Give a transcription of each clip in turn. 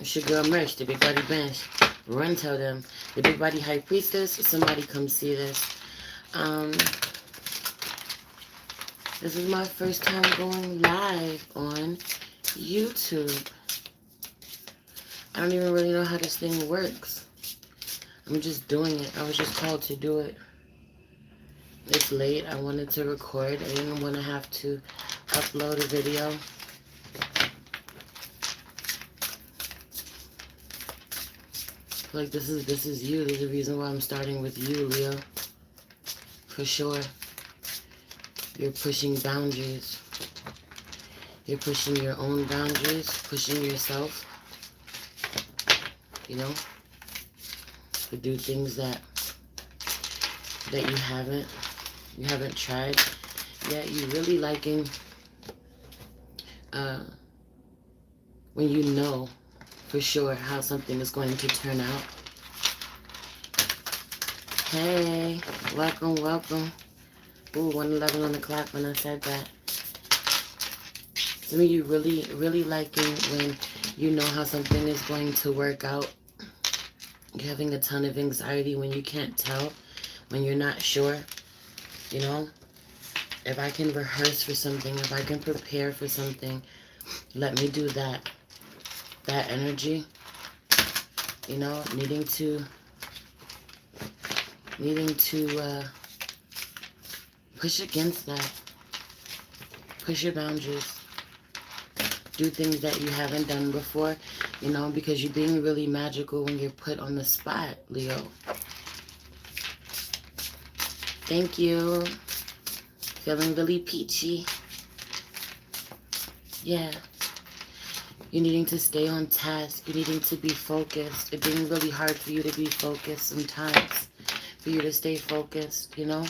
It's your girl Merch, the Big Body Bench. Run tell them. The Big Body High Priestess. Somebody come see this. Um, this is my first time going live on YouTube. I don't even really know how this thing works. I'm just doing it. I was just called to do it. It's late. I wanted to record. I didn't want to have to upload a video. Like this is you. There's a reason why I'm starting with you, Leo. For sure. You're pushing boundaries. You're pushing your own boundaries, pushing yourself. You know? To do things that you haven't tried. Yet you really liking when you know for sure how something is going to turn out. Hey, welcome, welcome. Ooh, 111 on the clock when I said that. Some of you really liking when you know how something is going to work out. You're having a ton of anxiety when you can't tell, when you're not sure. You know, if I can rehearse for something, if I can prepare for something, let me do that. That energy, you know, needing to push against that. Push your boundaries. Do things that you haven't done before, you know, because you're being really magical when you're put on the spot, Leo. Thank you. Feeling really peachy. Yeah. You're needing to stay on task. You're needing to be focused. It's being really hard for you to be focused sometimes. For you to stay focused, you know.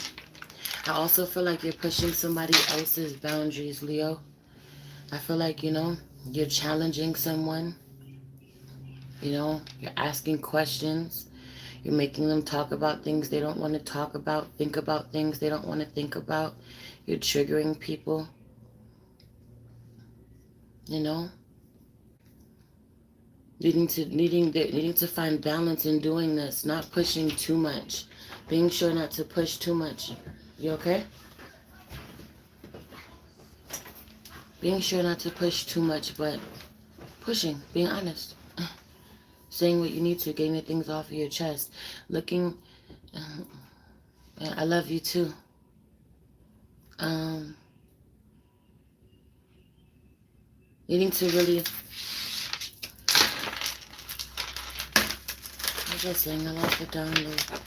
I also feel like you're pushing somebody else's boundaries, Leo. I feel like, you know, you're challenging someone. You know, you're asking questions. You're making them talk about things they don't want to talk about. Think about things they don't want to think about. You're triggering people. You know. Needing to find balance in doing this. Not pushing too much. Being sure not to push too much. You okay? Being sure not to push too much, but pushing, being honest. Saying what you need to, getting the things off of your chest. Looking, I love you too. Needing to really, I was just saying, I lost the download.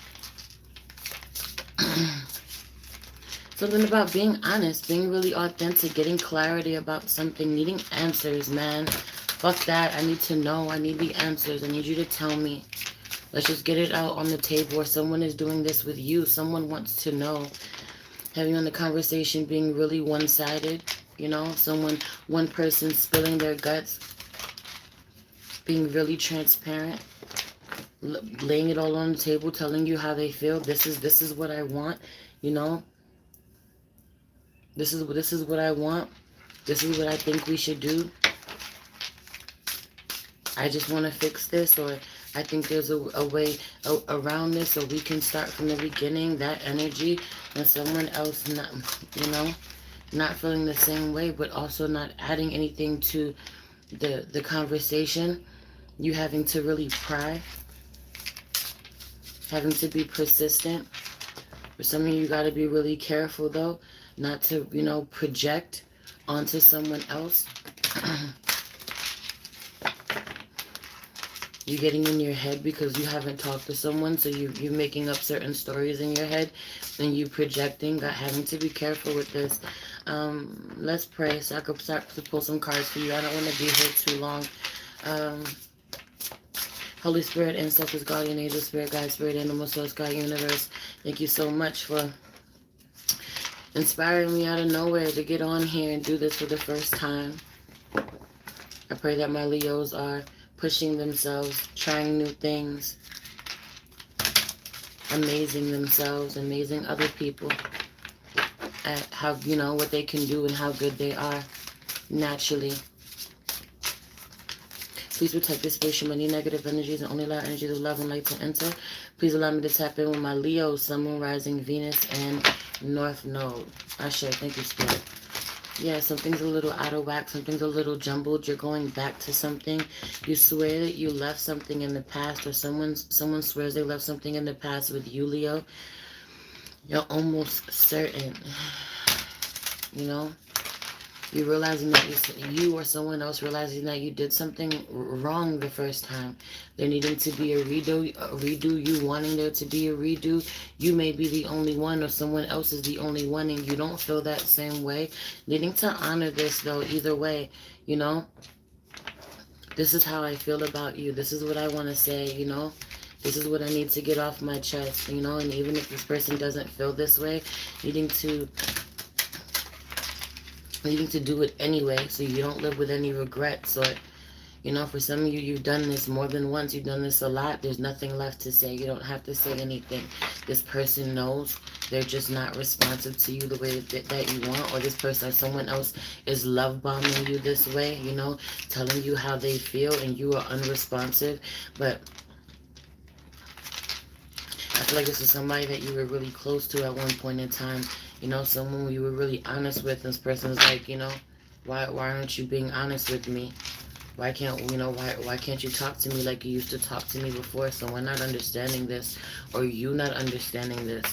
Something about being honest, being really authentic, getting clarity about something, needing answers, man. Fuck that. I need to know. I need the answers. I need you to tell me. Let's just get it out on the table. Or someone is doing this with you. Someone wants to know. Having on the conversation being really one-sided. You know, one person spilling their guts. Being really transparent. Laying it all on the table, telling you how they feel. This is what I want. You know. This is what I want. This is what I think we should do. I just want to fix this, or I think there's a way around this, so we can start from the beginning. That energy, and someone else not, you know, not feeling the same way, but also not adding anything to the conversation. You having to really pry, having to be persistent. For some of you, got to be really careful though. Not to, you know, project onto someone else. You're getting in your head because you haven't talked to someone, so you're making up certain stories in your head, and you projecting. Having to be careful with this. Let's pray so I could start to pull some cards for you. I don't want to be here too long. Holy Spirit, ancestors, guardian angel, spirit guide, spirit animal, source, God, universe. Thank you so much for inspiring me out of nowhere to get on here and do this for the first time. I pray that my Leos are pushing themselves, trying new things, amazing themselves, amazing other people at how, you know, what they can do and how good they are naturally. Please protect this space from any negative energies and only allow energies of love and light to enter. Please allow me to tap in with my Leo, Sun, Moon, Rising, Venus, and North Node. Ashe, thank you, Spirit. Yeah, something's a little out of whack. Something's a little jumbled. You're going back to something. You swear that you left something in the past, or someone swears they left something in the past with you, Leo. You're almost certain, you know? You realizing that you or someone else realizing that you did something wrong the first time. There needing to be a redo, you wanting there to be a redo. You may be the only one or someone else is the only one and you don't feel that same way. Needing to honor this though, either way, you know. This is how I feel about you. This is what I want to say, you know. This is what I need to get off my chest, you know. And even if this person doesn't feel this way, needing to do it anyway so you don't live with any regrets. Or, you know, for some of you, you've done this more than once. You've done this a lot. There's nothing left to say. You don't have to say anything. This person knows. They're just not responsive to you the way that you want. Or this person or someone else is love bombing you this way, you know, telling you how they feel and you are unresponsive. But I feel like this is somebody that you were really close to at one point in time. You know, someone you were really honest with, and this person is like, you know, why aren't you being honest with me? Why can't, you know, why can't you talk to me like you used to talk to me before? So we're not understanding this, or you not understanding this.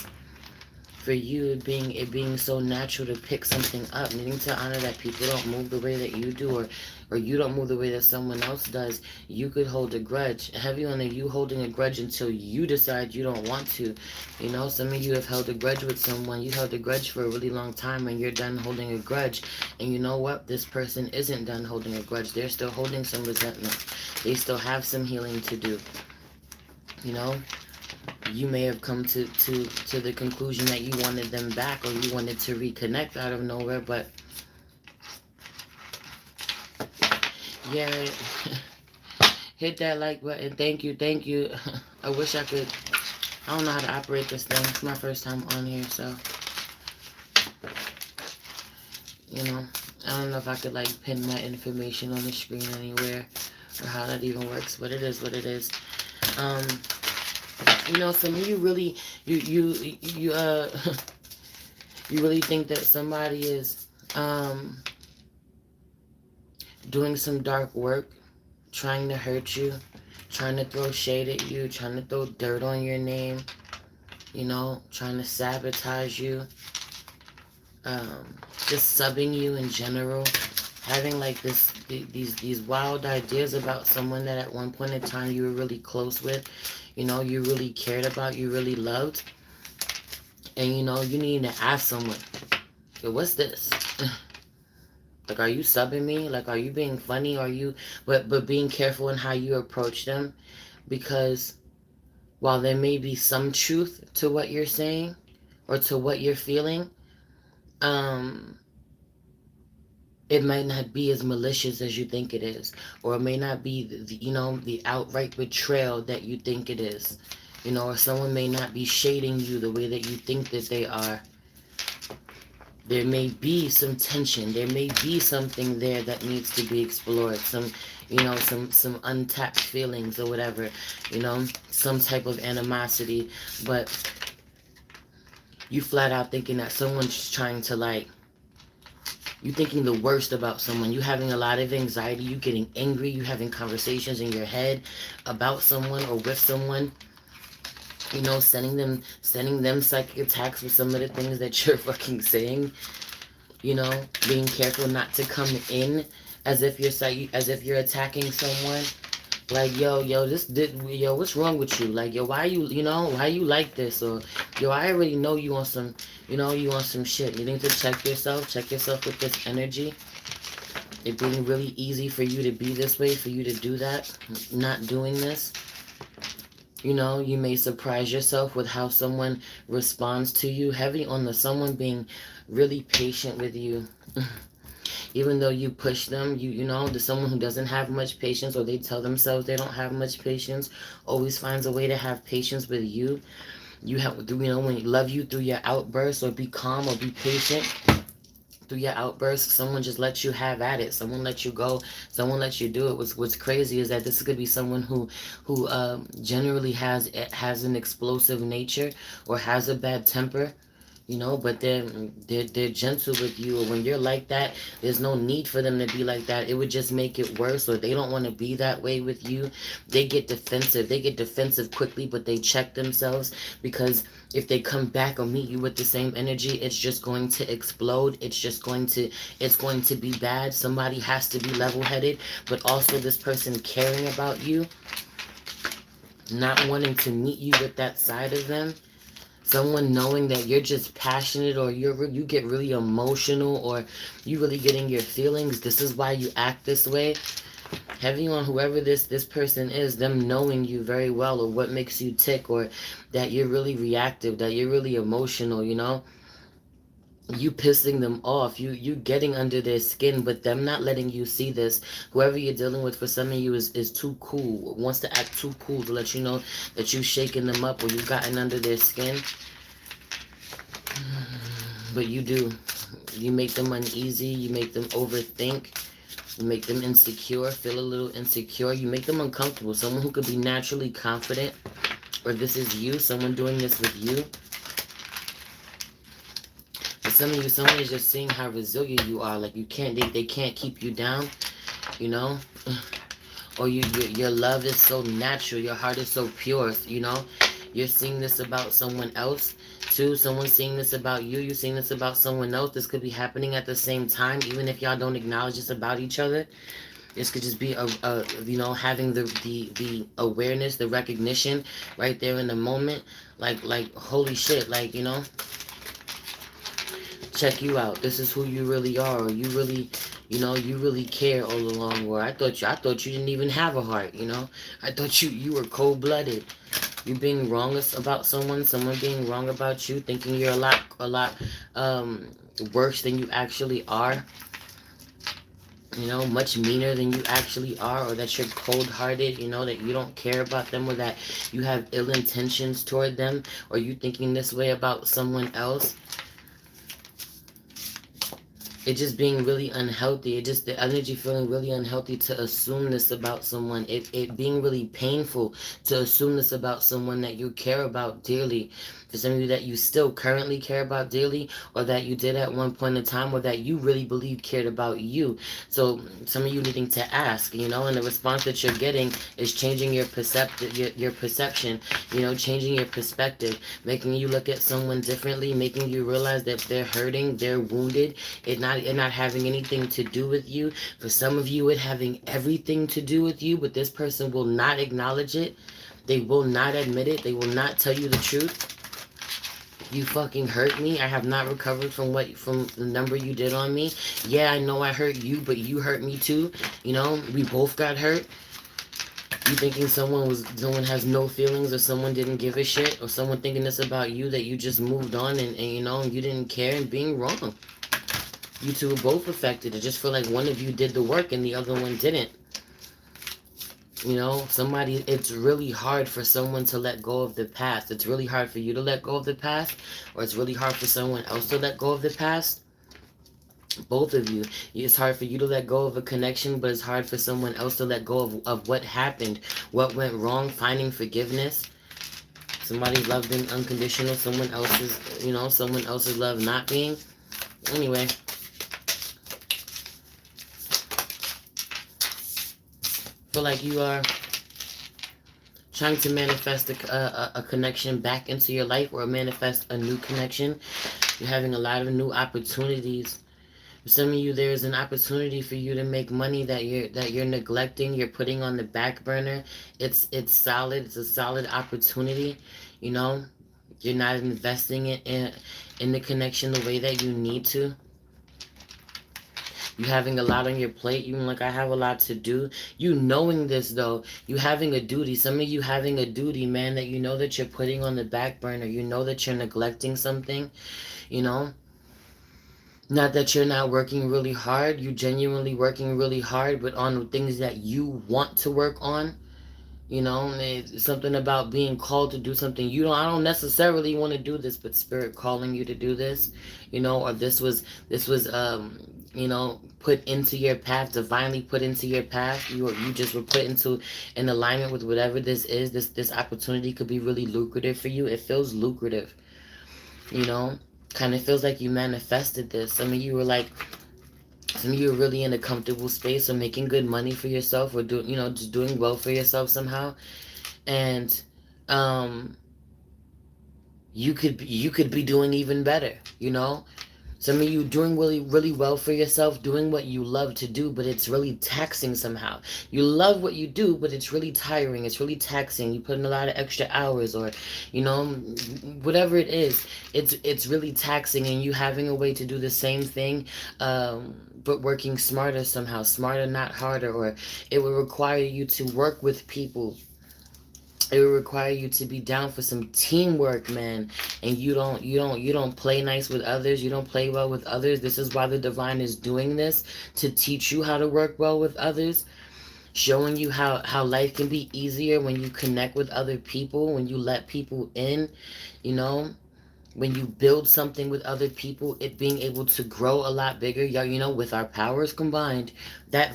For you, it being so natural to pick something up, needing to honor that people don't move the way that you do, or you don't move the way that someone else does. You could hold a grudge. Heavy on the you holding a grudge until you decide you don't want to. You know, some of you have held a grudge with someone. You held a grudge for a really long time and you're done holding a grudge. And you know what? This person isn't done holding a grudge. They're still holding some resentment. They still have some healing to do. You know? You may have come to the conclusion that you wanted them back, or you wanted to reconnect out of nowhere, but yeah, hit that like button. Thank you. I wish I could. I don't know how to operate this thing. It's my first time on here, so you know, I don't know if I could like pin my information on the screen anywhere or how that even works, but it is what it is. You know, some of you really, you really think that somebody is doing some dark work, trying to hurt you, trying to throw shade at you, trying to throw dirt on your name, you know, trying to sabotage you, just subbing you in general, having like these wild ideas about someone that at one point in time you were really close with. You know, you really cared about, you really loved. And, you know, you need to ask someone, yo, what's this? Like, are you subbing me? Like, are you being funny? Are you, but being careful in how you approach them. Because while there may be some truth to what you're saying or to what you're feeling, it might not be as malicious as you think it is, or it may not be the outright betrayal that you think it is, you know, or someone may not be shading you the way that you think that they are. There may be some tension, there may be something there that needs to be explored, some untapped feelings or whatever, you know, some type of animosity, but you flat out thinking that someone's trying to like, you thinking the worst about someone. You having a lot of anxiety. You getting angry. You having conversations in your head about someone or with someone. You know, sending them psychic attacks with some of the things that you're fucking saying. You know, being careful not to come in as if you're attacking someone. Like, yo, what's wrong with you? Like, yo, why you like this? Or, yo, I already know you on some, you on some shit. You need to check yourself with this energy. It being really easy for you to be this way, for you to do that, not doing this. You know, you may surprise yourself with how someone responds to you. Heavy on the someone being really patient with you. Even though you push them, you know, the someone who doesn't have much patience, or they tell themselves they don't have much patience, always finds a way to have patience with you. You have, when you love you through your outbursts, or be calm, or be patient. through your outbursts. Someone just let you have at it. Someone let you go. Someone let you do it. What's crazy is that this could be someone who generally has an explosive nature or has a bad temper, you know, but they're gentle with you. Or when you're like that, there's no need for them to be like that. It would just make it worse. Or they don't want to be that way with you. They get defensive. They get defensive quickly, but they check themselves, because if they come back or meet you with the same energy, it's just going to explode. It's going to be bad. Somebody has to be level-headed, but also this person caring about you, not wanting to meet you with that side of them. Someone knowing that you're just passionate, or you get really emotional, or you really get in your feelings. This is why you act this way. Heavy on whoever this person is, them knowing you very well, or what makes you tick, or that you're really reactive, that you're really emotional, you know. You pissing them off, you getting under their skin, but them not letting you see this. Whoever you're dealing with, for some of you, is too cool, wants to act too cool to let you know that you shaking them up, or you gotten under their skin. But you do. You make them uneasy, you make them overthink, you make them insecure, feel a little insecure, you make them uncomfortable. Someone who could be naturally confident, or this is you, someone doing this with you. For some of you, someone is just seeing how resilient you are. Like, they can't keep you down, you know. Or your love is so natural, your heart is so pure, you know. You're seeing this about someone else too. Someone's seeing this about you. You're seeing this about someone else. This could be happening at the same time, even if y'all don't acknowledge this about each other. This could just be a you know, having the awareness, the recognition right there in the moment. Like holy shit, like, you know, check you out. This is who you really are. Or you really, you know, you really care all along. Or I thought you didn't even have a heart, you know. I thought you were cold-blooded. You being wrong about someone being wrong about you, thinking you're a lot worse than you actually are. You know, much meaner than you actually are, or that you're cold-hearted, you know, that you don't care about them, or that you have ill intentions toward them, or you thinking this way about someone else. It just being really unhealthy. It just, the energy feeling really unhealthy to assume this about someone. It being really painful to assume this about someone that you care about dearly. For some of you, that you still currently care about dearly, or that you did at one point in time, or that you really believe cared about you. So some of you needing to ask, you know, and the response that you're getting is changing your perception, you know, changing your perspective, making you look at someone differently, making you realize that they're hurting, they're wounded. It not having anything to do with you. For some of you, it having everything to do with you, but this person will not acknowledge it. They will not admit it. They will not tell you the truth. You fucking hurt me. I have not recovered from the number you did on me. Yeah, I know I hurt you, but you hurt me too. You know, we both got hurt. You thinking someone has no feelings, or someone didn't give a shit, or someone thinking this about you, that you just moved on, and you know, you didn't care, and being wrong. You two were both affected. I just feel like one of you did the work and the other one didn't. You know, it's really hard for someone to let go of the past. It's really hard for you to let go of the past, or it's really hard for someone else to let go of the past. Both of you. It's hard for you to let go of a connection, but it's hard for someone else to let go of what happened, what went wrong, finding forgiveness. Somebody's love being unconditional, someone else's love not being. Anyway. Feel like you are trying to manifest a connection back into your life, or manifest a new connection. You're having a lot of new opportunities. For some of you, there's an opportunity for you to make money that you're neglecting, you're putting on the back burner. It's solid. It's a solid opportunity. You know, you're not investing it in the connection the way that you need to. You having a lot on your plate. You like, I have a lot to do. You knowing this, though. You having a duty. Some of you having a duty, man, that you know that you're putting on the back burner. You know that you're neglecting something, you know. Not that you're not working really hard. You genuinely working really hard, but on things that you want to work on. You know, it's something about being called to do something. I don't necessarily want to do this, but spirit calling you to do this, or this was put into your path, divinely put into your path. You just were put into in alignment with whatever this is. This opportunity could be really lucrative for you. It feels lucrative, you know. Kind of feels like you manifested this. Some of you are really in a comfortable space or making good money for yourself or just doing well for yourself somehow. And um you could be doing even better, some of you doing really really well for yourself, doing what you love to do, but it's really taxing somehow. You love what you do, but it's really tiring, it's really taxing. You put in a lot of extra hours, or you know whatever it is. It's really taxing, and you having a way to do the same thing, but working smarter somehow, smarter not harder. Or it would require you to work with people. It will require you to be down for some teamwork, man. And you don't play nice with others. You don't play well with others. This is why the divine is doing this, to teach you how to work well with others, showing you how life can be easier when you connect with other people, when you let people in, you know when you build something with other people, it being able to grow a lot bigger. With our powers combined, that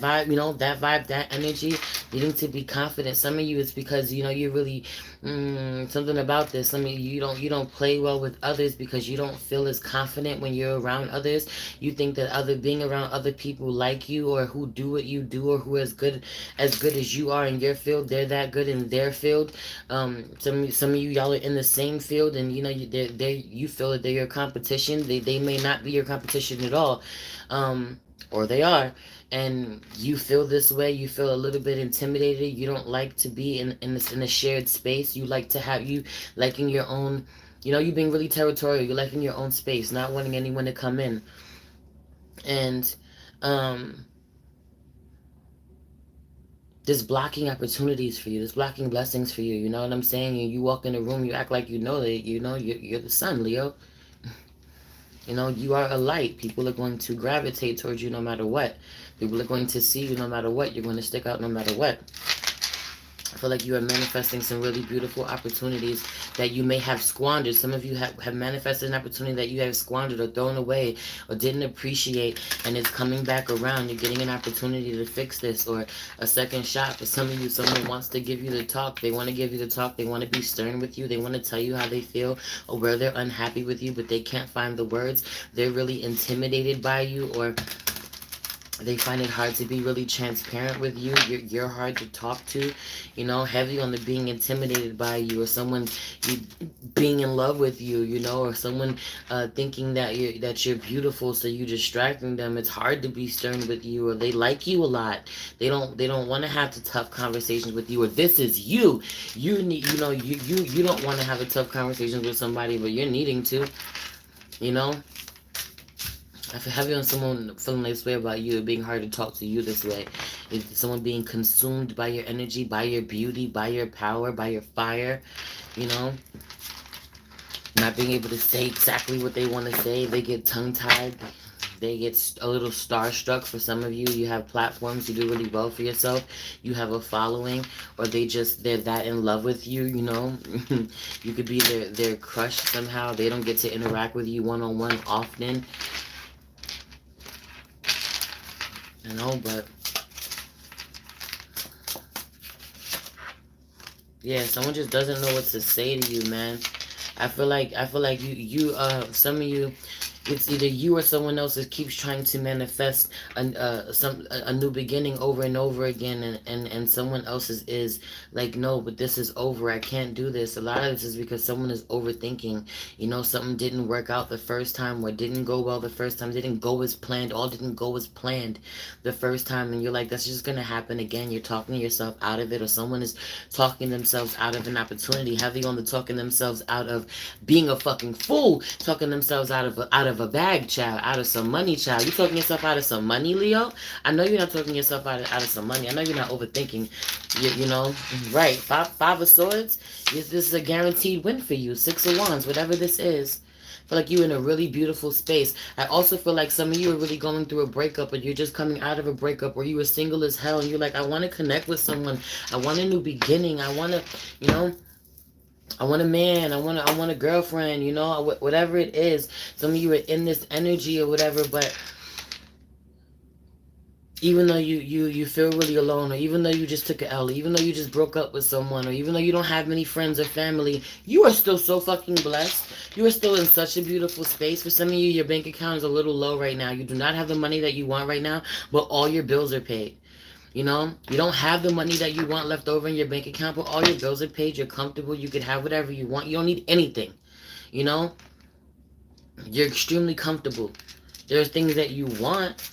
energy, needing to be confident. Some of you, it's because you're really something about this. Some of you don't play well with others because you don't feel as confident when you're around others. You think that other being around other people like you, or who do what you do, or who as good as you are in your field, they're that good in their field. Some of you, y'all are in the same field, and you feel that they're your competition. They may not be your competition at all, or they are, and you feel this way. You feel a little bit intimidated. You don't like to be in a shared space. You like to have you like in your own. You being really territorial. You like in your own space, not wanting anyone to come in, and um this blocking opportunities for you, this blocking blessings for you. You know what I'm saying? You walk in a room, you act like that. You're the sun, Leo. You are a light. People are going to gravitate towards you no matter what. People are going to see you no matter what. You're going to stick out no matter what. I feel like you are manifesting some really beautiful opportunities that you may have squandered. Some of you have manifested an opportunity that you have squandered or thrown away or didn't appreciate, and it's coming back around. You're getting an opportunity to fix this, or a second shot. For some of you, someone wants to give you the talk. They want to give you the talk. They want to be stern with you. They want to tell you how they feel or where they're unhappy with you, but they can't find the words. They're really intimidated by you, or they find it hard to be really transparent with you. You're hard to talk to, heavy on the being intimidated by you, or someone being in love with you, or someone thinking that you're beautiful, so you distracting them. It's hard to be stern with you, or they like you a lot. They don't want to have the tough conversations with you, or this is you. You need, you don't want to have a tough conversation with somebody, but you're needing to, you know. I feel heavy on someone feeling this way about you, being hard to talk to you this way. If someone being consumed by your energy, by your beauty, by your power, by your fire, you know, not being able to say exactly what they want to say. They get tongue-tied. They get a little starstruck. For some of you, you have platforms. You do really well for yourself. You have a following, or they're that in love with you, You could be their crush somehow. They don't get to interact with you one-on-one often. But yeah, someone just doesn't know what to say to you, man. I feel like some of you, it's either you or someone else that keeps trying to manifest a new beginning over and over again, and someone else's is like, no, but this is over. I can't do this. A lot of this is because someone is overthinking. Something didn't work out the first time, or didn't go well the first time, didn't go as planned, all didn't go as planned the first time, and you're like, that's just gonna happen again. You're talking yourself out of it, or someone is talking themselves out of an opportunity. Heavy on the talking themselves out of being a fucking fool, talking themselves out of a bag, child, out of some money, child. You talking yourself out of some money, Leo? I know you're not talking yourself out of some money. I know you're not overthinking. Right? Five of Swords. This is a guaranteed win for you. Six of Wands, whatever this is. feel like you're in a really beautiful space. I also feel like some of you are really going through a breakup, or you're just coming out of a breakup, or you were single as hell, and you're like, I want to connect with someone. I want a new beginning. I want to, you know, I want a man. I want a girlfriend. You know, whatever it is. Some of you are in this energy or whatever, but even though you feel really alone, or even though you just took an L, even though you just broke up with someone, or even though you don't have many friends or family, you are still so fucking blessed. You are still in such a beautiful space. For some of you, your bank account is a little low right now. You do not have the money that you want right now, but all your bills are paid. You know, you don't have the money that you want left over in your bank account, but all your bills are paid. You're comfortable. You could have whatever you want. You don't need anything. You know, you're extremely comfortable. There's things that you want.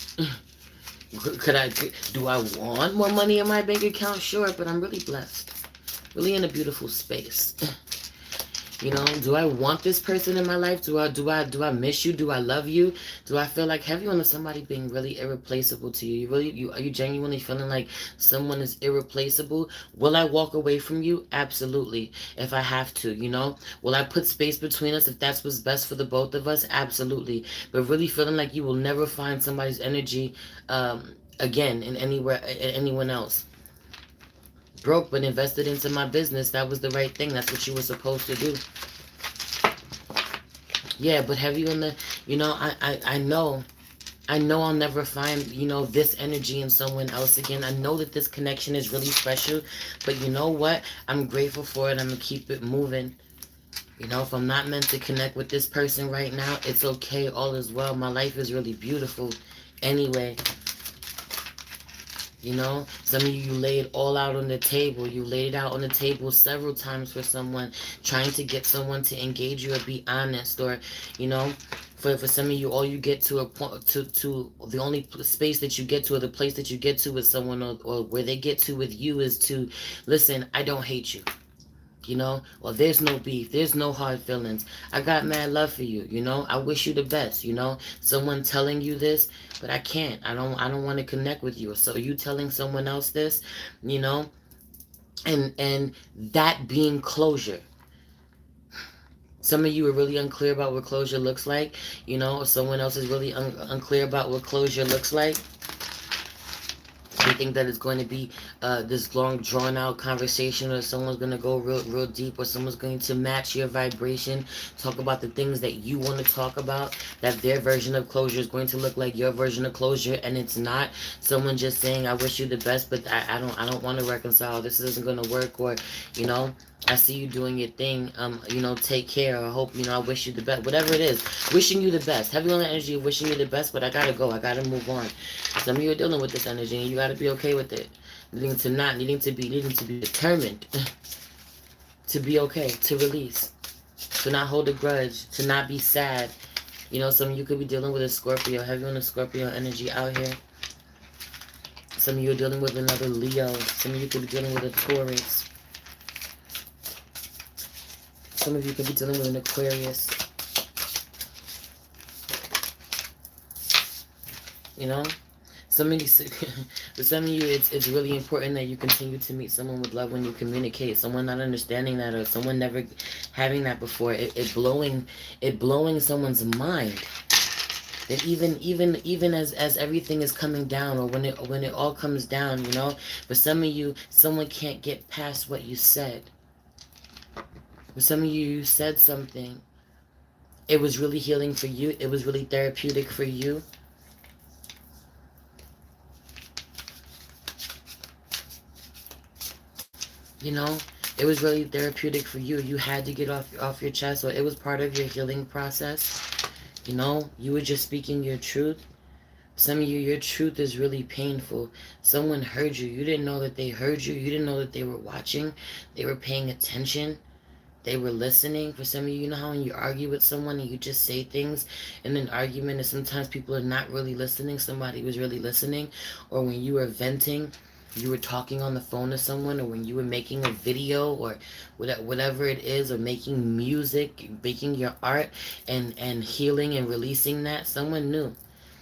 Do I want more money in my bank account? Sure, but I'm really blessed. Really in a beautiful space. You know, do I want this person in my life? Do I miss you? Do I love you? Do I feel like, have you on somebody being really irreplaceable to you? Are you genuinely feeling like someone is irreplaceable? Will I walk away from you? Absolutely. If I have to, you know? Will I put space between us if that's what's best for the both of us? Absolutely. But really feeling like you will never find somebody's energy again in anywhere anyone else. Broke but invested into my business. That was the right thing. That's what you were supposed to do. Yeah, but have you in the, you know, I know I'll never find, you know, this energy in someone else again. I know that this connection is really special, but you know what? I'm grateful for it. I'm going to keep it moving. You know, if I'm not meant to connect with this person right now, it's okay. All is well. My life is really beautiful anyway. You know, some of you laid all out on the table. You laid it out on the table several times for someone, trying to get someone to engage you or be honest. Or, you know, for some of you, all you get to a point, to the only space that you get to, or the place that you get to with someone, or where they get to with you, is to listen. I don't hate you. You know, well, there's no beef, there's no hard feelings. I got mad love for you. You know, I wish you the best. You know, someone telling you this, but I can't. I don't want to connect with you. So you telling someone else this, you know, and that being closure. Some of you are really unclear about what closure looks like. You know, or someone else is really unclear about what closure looks like. You think that it's going to be this long, drawn-out conversation, or someone's going to go real deep, or someone's going to match your vibration, talk about the things that you want to talk about, that their version of closure is going to look like your version of closure, and it's not. Someone just saying, I wish you the best, but I don't want to reconcile. This isn't going to work, or, you know, I see you doing your thing. You know, take care. I hope, you know, I wish you the best. Whatever it is, wishing you the best. Heavy on the energy of wishing you the best, but I gotta go. I gotta move on. Some of you are dealing with this energy, and you gotta be okay with it. Needing to be determined to be okay, to release, to not hold a grudge, to not be sad. You know, some of you could be dealing with a Scorpio. Heavy on the Scorpio energy out here. Some of you are dealing with another Leo. Some of you could be dealing with a Taurus. Some of you could be dealing with an Aquarius. You know? Some of you, for some of you, it's really important that you continue to meet someone with love when you communicate. Someone not understanding that, or someone never having that before. It blowing someone's mind. That even as everything is coming down, or when it all comes down, you know, for some of you, someone can't get past what you said. For some of you, you said something. It was really healing for you. It was really therapeutic for you. You know, it was really therapeutic for you. You had to get off your chest, or it was part of your healing process. You know, you were just speaking your truth. Some of you, your truth is really painful. Someone heard you. You didn't know that they heard you. You didn't know that they were watching. They were paying attention. They were listening. For some of you, you know how when you argue with someone and you just say things in an argument, and sometimes people are not really listening. Somebody was really listening. Or when you were venting, you were talking on the phone to someone, or when you were making a video, or whatever it is, or making music, making your art, and healing and releasing that, someone knew.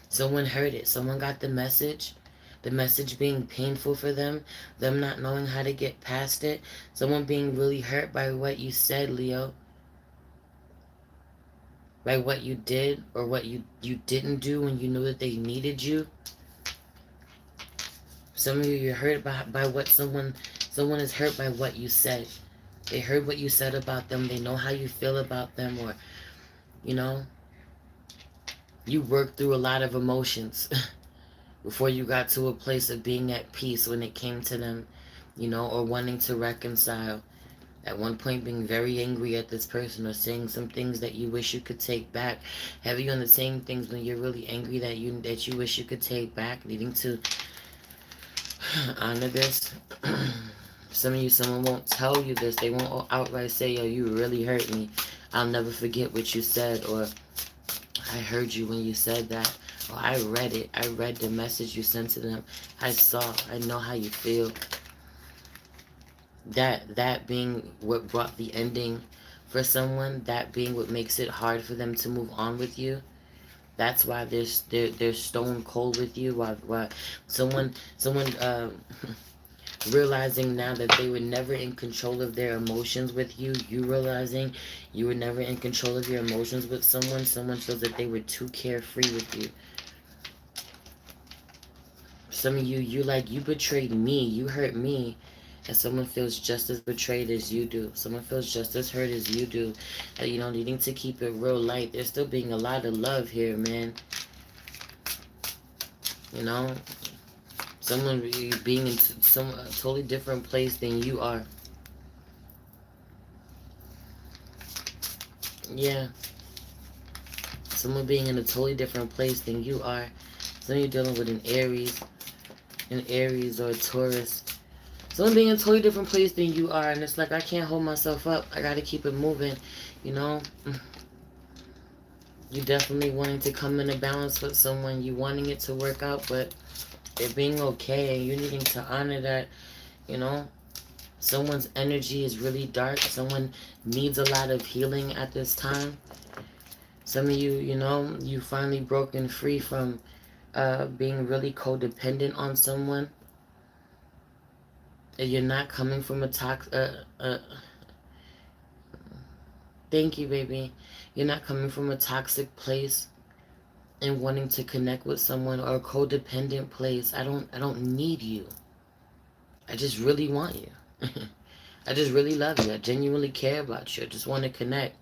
Someone heard it. Someone got the message. The message being painful for them. Them not knowing how to get past it. Someone being really hurt by what you said, Leo. by what you did or what you didn't do when you knew that they needed you. Some of you, you're hurt by what someone is hurt by what you said. They heard what you said about them. They know how you feel about them, or you know, you worked through a lot of emotions before you got to a place of being at peace when it came to them, or wanting to reconcile. At one point being very angry at this person or saying some things that you wish you could take back. Have you on the same things when you're really angry that you wish you could take back, needing to honor this? Some of you, someone won't tell you this. They won't outright say, yo, you really hurt me. I'll never forget what you said, or I heard you when you said that, or I read it. I read the message you sent to them. I know how you feel. That being what brought the ending for someone, that being what makes it hard for them to move on with you. That's why they're stone cold with you. Why someone realizing now that they were never in control of their emotions with you. You realizing you were never in control of your emotions with someone. Someone feels that they were too carefree with you. Some of you, you betrayed me. You hurt me. And someone feels just as betrayed as you do. Someone feels just as hurt as you do. And, needing to keep it real light. There's still being a lot of love here, man. Someone being in a totally different place than you are. Yeah. Someone being in a totally different place than you are. Some of you dealing with an Aries or a Taurus. Someone being in a totally different place than you are, and it's like, I can't hold myself up. I gotta keep it moving, You definitely wanting to come in a balance with someone. You wanting it to work out, but they're being okay, and you needing to honor that, Someone's energy is really dark. Someone needs a lot of healing at this time. Some of you, you finally broken free from being really codependent on someone. You're not coming from a thank you, baby. You're not coming from a toxic place and wanting to connect with someone, or a codependent place. I don't need you. I just really want you. I just really love you. I genuinely care about you. I just want to connect.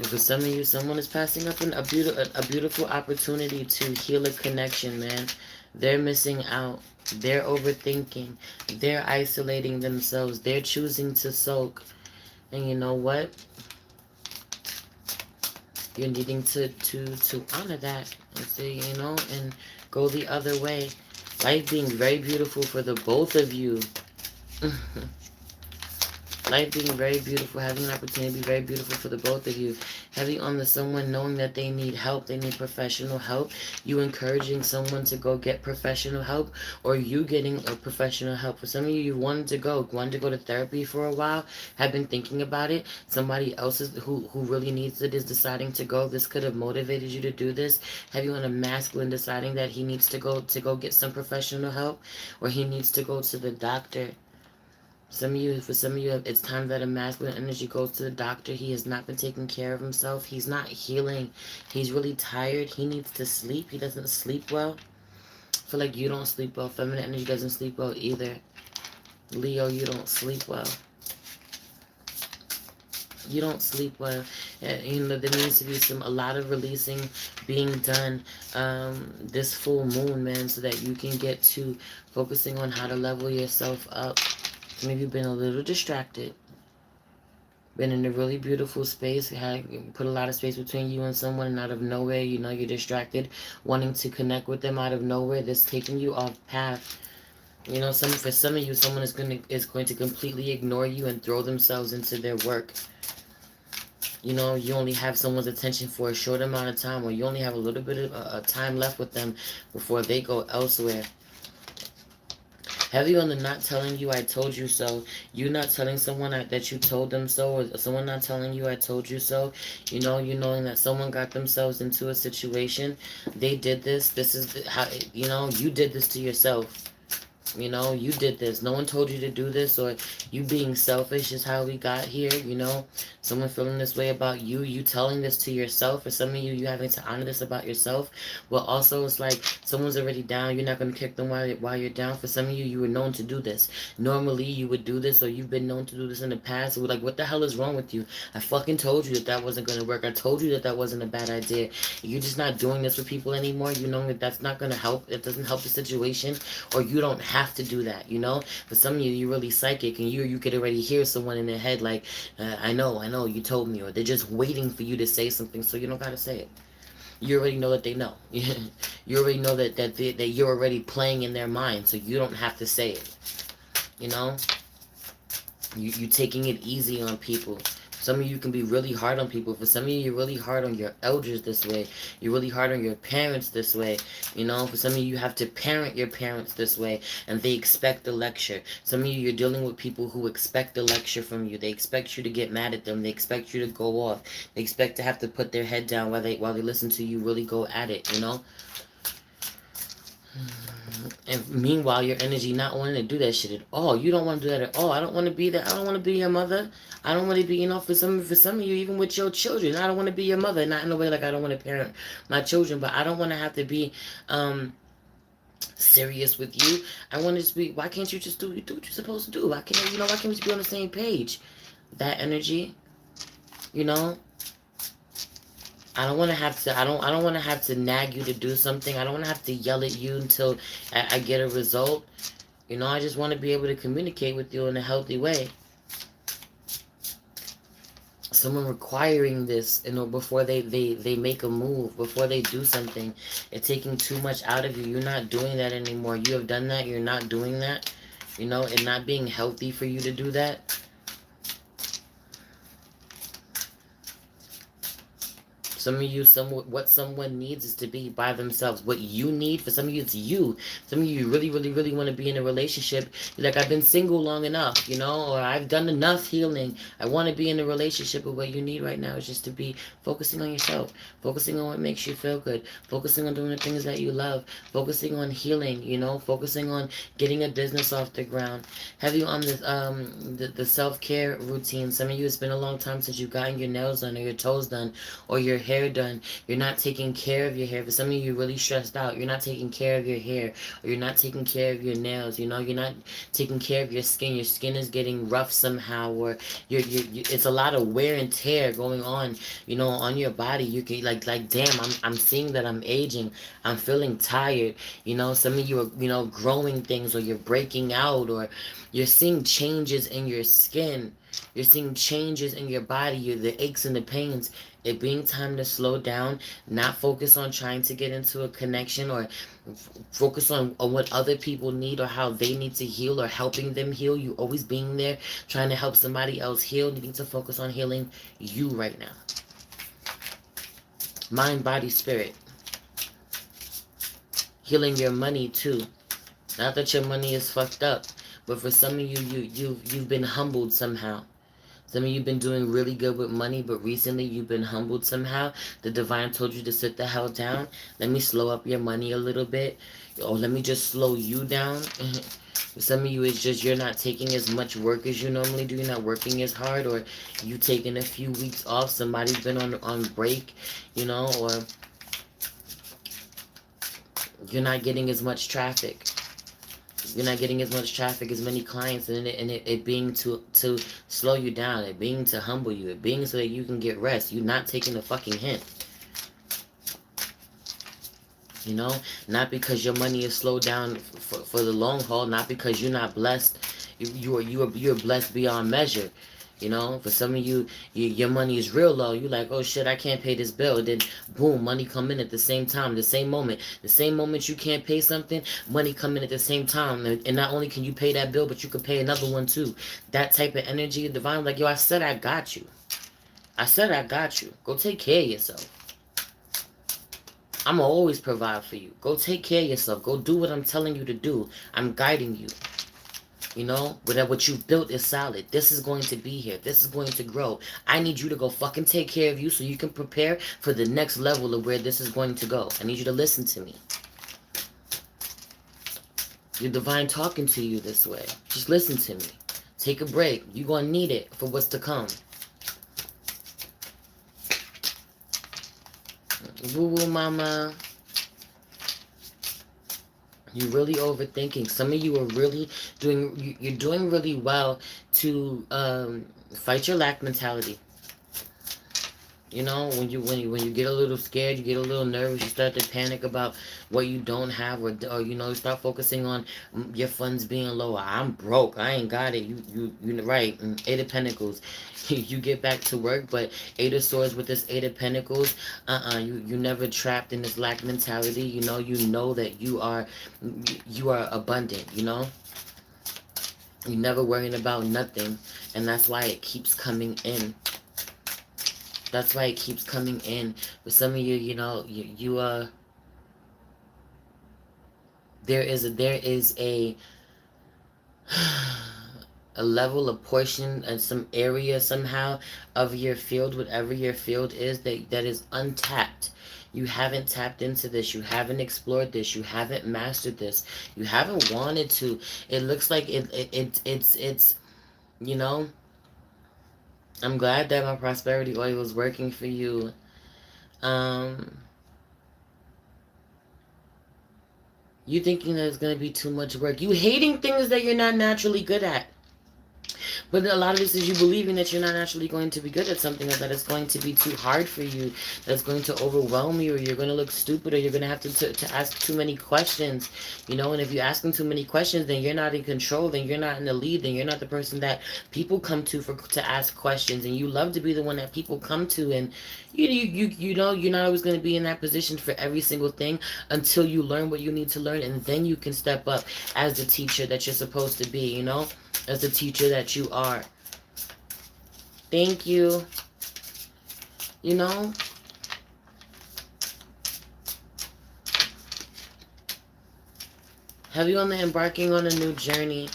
For some of you, someone is passing up a beautiful opportunity to heal a connection, man. They're missing out. They're overthinking. They're isolating themselves. They're choosing to sulk. And you know what? You're needing to honor that and say, and go the other way. Life being very beautiful for the both of you. Life being very beautiful, having an opportunity to be very beautiful for the both of you. Heavy on the someone knowing that they need help, they need professional help. You encouraging someone to go get professional help, or you getting a professional help. For some of you, you wanted to go to therapy for a while, have been thinking about it. Somebody else who really needs it is deciding to go. This could have motivated you to do this. Have you on a masculine deciding that he needs to go get some professional help, or he needs to go to the doctor. For some of you, it's time that a masculine energy goes to the doctor. He has not been taking care of himself. He's not healing. He's really tired. He needs to sleep. He doesn't sleep well. I feel like you don't sleep well. Feminine energy doesn't sleep well either. Leo, you don't sleep well. You don't sleep well. There needs to be a lot of releasing being done this full moon, man, so that you can get to focusing on how to level yourself up. Maybe you've been a little distracted. Been in a really beautiful space. Put a lot of space between you and someone, and out of nowhere, you're distracted. Wanting to connect with them out of nowhere. That's taking you off path. For some of you, someone is going to completely ignore you and throw themselves into their work. You only have someone's attention for a short amount of time, or you only have a little bit of time left with them before they go elsewhere. Heavy on the not telling you I told you so. You not telling someone that you told them so, or someone not telling you I told you so. You knowing that someone got themselves into a situation. They did this. This is how, you did this to yourself. You know, you did this. No one told you to do this, or you being selfish is how we got here, you know. Someone feeling this way about you, you telling this to yourself. For some of you, you having to honor this about yourself. But also, it's like someone's already down. You're not going to kick them while you're down. For some of you, you were known to do this. Normally, you would do this, or you've been known to do this in the past. We're like, what the hell is wrong with you? I fucking told you that that wasn't going to work. I told you that that wasn't a bad idea. You're just not doing this with people anymore. You know that that's not going to help. It doesn't help the situation, or you don't have to do that, you know. For some of you, you're really psychic, and you could already hear someone in their head like, I know, you told me, or they're just waiting for you to say something, so you don't gotta say it. You already know that they know. You already know that you're already playing in their mind, so you don't have to say it. You know, you taking it easy on people. Some of you can be really hard on people. For some of you, you're really hard on your elders this way. You're really hard on your parents this way. You know, for some of you, you have to parent your parents this way, and they expect a lecture. Some of you, you're dealing with people who expect a lecture from you. They expect you to get mad at them. They expect you to go off. They expect to have to put their head down while they listen to you really go at it, you know? And meanwhile, your energy not wanting to do that shit at all. You don't want to do that at all. I don't want to be that. I don't want to be your mother. I don't want to be, you know, for some of you, even with your children, I don't want to be your mother. Not in a way like I don't want to parent my children, but I don't want to have to be serious with you. I want to just be. Why can't you just do what you're supposed to do? Why can't you know? Why can't we just be on the same page? That energy, you know. I don't want to have to. I don't want to have to nag you to do something. I don't want to have to yell at you until I get a result. You know, I just want to be able to communicate with you in a healthy way. Someone requiring this, you know, before they make a move, before they do something. It's taking too much out of you. You're not doing that anymore. You have done that. You're not doing that. You know, it not being healthy for you to do that. Some of you, what someone needs is to be by themselves. What you need, for some of you, it's you. Some of you really, really, really want to be in a relationship. You're like, I've been single long enough, you know, or I've done enough healing. I want to be in a relationship, but what you need right now is just to be focusing on yourself, focusing on what makes you feel good, focusing on doing the things that you love, focusing on healing, you know, focusing on getting a business off the ground. Have you on this, the self-care routine? Some of you, it's been a long time since you've gotten your nails done or your toes done or your hair done. You're not taking care of your hair. For some of you, you're really stressed out. You're not taking care of your hair, or you're not taking care of your nails. You know, you're not taking care of your skin. Your skin is getting rough somehow, or it's a lot of wear and tear going on. You know, on your body. You can like damn. I'm seeing that I'm aging. I'm feeling tired. You know, some of you are growing things, or you're breaking out, or you're seeing changes in your skin. You're seeing changes in your body, the aches and the pains. It being time to slow down, not focus on trying to get into a connection, or focus on what other people need or how they need to heal, or helping them heal. You always being there trying to help somebody else heal. You need to focus on healing you right now. Mind, body, spirit. Healing your money too. Not that your money is fucked up, but for some of you've been humbled somehow. Some of you have been doing really good with money, but recently you've been humbled somehow. The divine told you to sit the hell down. Let me slow up your money a little bit. Or let me just slow you down. Some of you, it's just you're not taking as much work as you normally do. You're not working as hard, or you taking a few weeks off. Somebody's been on break, you know, or you're not getting as much traffic. You're not getting as much traffic, as many clients, and it being to slow you down, it being to humble you, it being so that you can get rest. You're not taking a fucking hint. You know, not because your money is slowed down for the long haul, not because you're not blessed. You're blessed beyond measure. You know, for some of you, your money is real low. You like, oh shit, I can't pay this bill. Then boom, money come in at the same time, the same moment. The same moment you can't pay something, money come in at the same time. And not only can you pay that bill, but you can pay another one too. That type of energy, divine, like, yo, I said I got you. I said I got you. Go take care of yourself. I'm going to always provide for you. Go take care of yourself. Go do what I'm telling you to do. I'm guiding you. You know, but what you've built is solid. This is going to be here. This is going to grow. I need you to go fucking take care of you so you can prepare for the next level of where this is going to go. I need you to listen to me. Your divine talking to you this way. Just listen to me. Take a break. You're going to need it for what's to come. Woo-woo, mama. You're really overthinking. Some of you are really you're doing really well to fight your lack mentality. You know, when you get a little scared, you get a little nervous, you start to panic about what you don't have, or you know, start focusing on your funds being low. I'm broke. I ain't got it. You right. Eight of Pentacles. You get back to work, but Eight of Swords with this Eight of Pentacles. You never trapped in this lack mentality. You know that you are abundant. You never worrying about nothing, and that's why it keeps coming in. That's why it keeps coming in. With some of you, there is a a level, a portion, and some area somehow of your field, whatever your field is, that is untapped. You haven't tapped into this. You haven't explored this. You haven't mastered this. You haven't wanted to. It looks like it's you know. I'm glad that my prosperity oil is working for you. You thinking that it's going to be too much work. You hating things that you're not naturally good at. But a lot of this is you believing that you're not actually going to be good at something, or that it's going to be too hard for you, that it's going to overwhelm you, or you're going to look stupid, or you're going to have to ask too many questions. And if you're asking too many questions, then you're not in control, then you're not in the lead, then you're not the person that people come to ask questions, and you love to be the one that people come to, and you're not always going to be in that position for every single thing until you learn what you need to learn, and then you can step up as the teacher that you're supposed to be, as the teacher that you are. Thank you. Have you on the embarking on a new journey?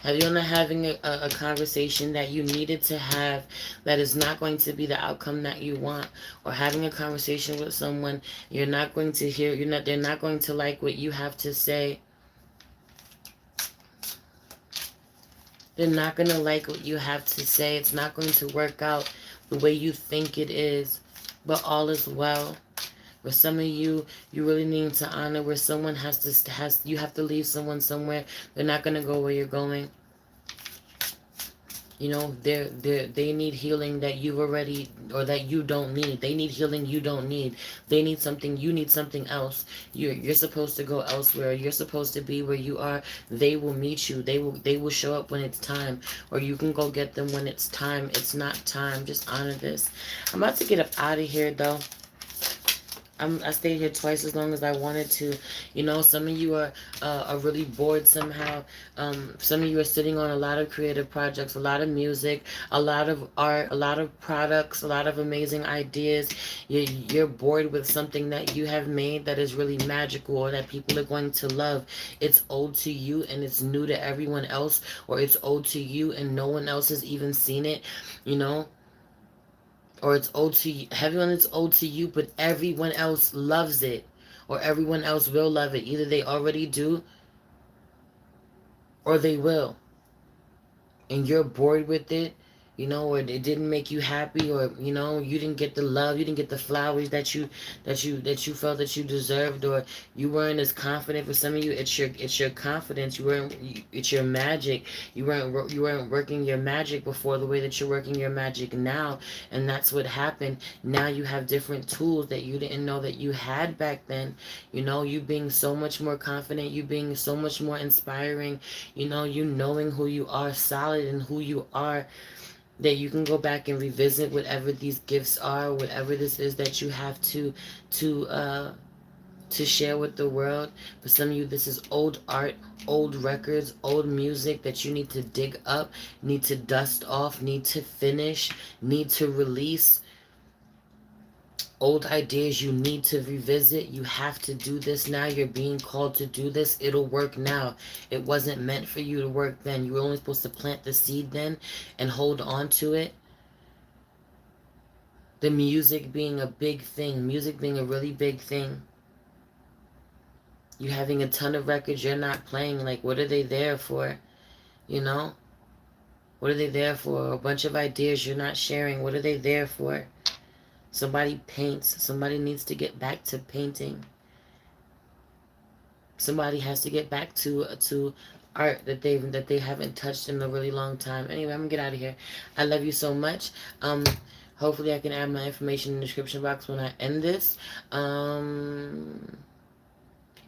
Have you on the having a conversation that you needed to have that is not going to be the outcome that you want? Or having a conversation with someone you're not going to hear, they're not going to like what you have to say. They're not going to like what you have to say. It's not going to work out the way you think it is. But all is well. For some of you, you really need to honor where someone you have to leave someone somewhere. They're not going to go where you're going. They need healing that you've already, or that you don't need. They need healing you don't need. They need something, you need something else. You're supposed to go elsewhere. You're supposed to be where you are. They will meet you. They will show up when it's time, or you can go get them when it's time. It's not time. Just honor this. I'm about to get up out of here though. I stayed here twice as long as I wanted to. Some of you are really bored somehow. Some of you are sitting on a lot of creative projects, a lot of music, a lot of art, a lot of products, a lot of amazing ideas. You're bored with something that you have made that is really magical, or that people are going to love. It's old to you and it's new to everyone else, or it's old to you and no one else has even seen it. Or it's old to you. Everyone is old to you, but everyone else loves it, or everyone else will love it. Either they already do, or they will. And you're bored with it, or it didn't make you happy, or you didn't get the love, you didn't get the flowers that you felt that you deserved, or you weren't as confident. For some of you, it's your confidence. It's your magic. You weren't working your magic before the way that you're working your magic now, and that's what happened. Now you have different tools that you didn't know that you had back then. You being so much more confident, you being so much more inspiring. You knowing who you are, solid in who you are, that you can go back and revisit whatever these gifts are, whatever this is that you have to share with the world. For some of you, this is old art, old records, old music that you need to dig up, need to dust off, need to finish, need to release. Old ideas you need to revisit. You have to do this now. You're being called to do this. It'll work now. It wasn't meant for you to work then. You were only supposed to plant the seed then and hold on to it. The music being a big thing. Music being a really big thing. You having a ton of records you're not playing. Like, what are they there for? You know? What are they there for? A bunch of ideas you're not sharing. What are they there for? Somebody paints. Somebody needs to get back to painting. Somebody has to get back to art that they haven't touched in a really long time. Anyway, I'm gonna get out of here. I love you so much. Hopefully I can add my information in the description box when I end this.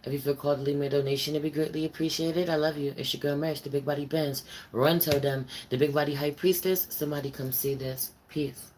If you feel called to leave me a donation, it'd be greatly appreciated. I love you. It's your girl Merch, the Big Body Benz. Run, tell them, the Big Body High Priestess. Somebody come see this. Peace.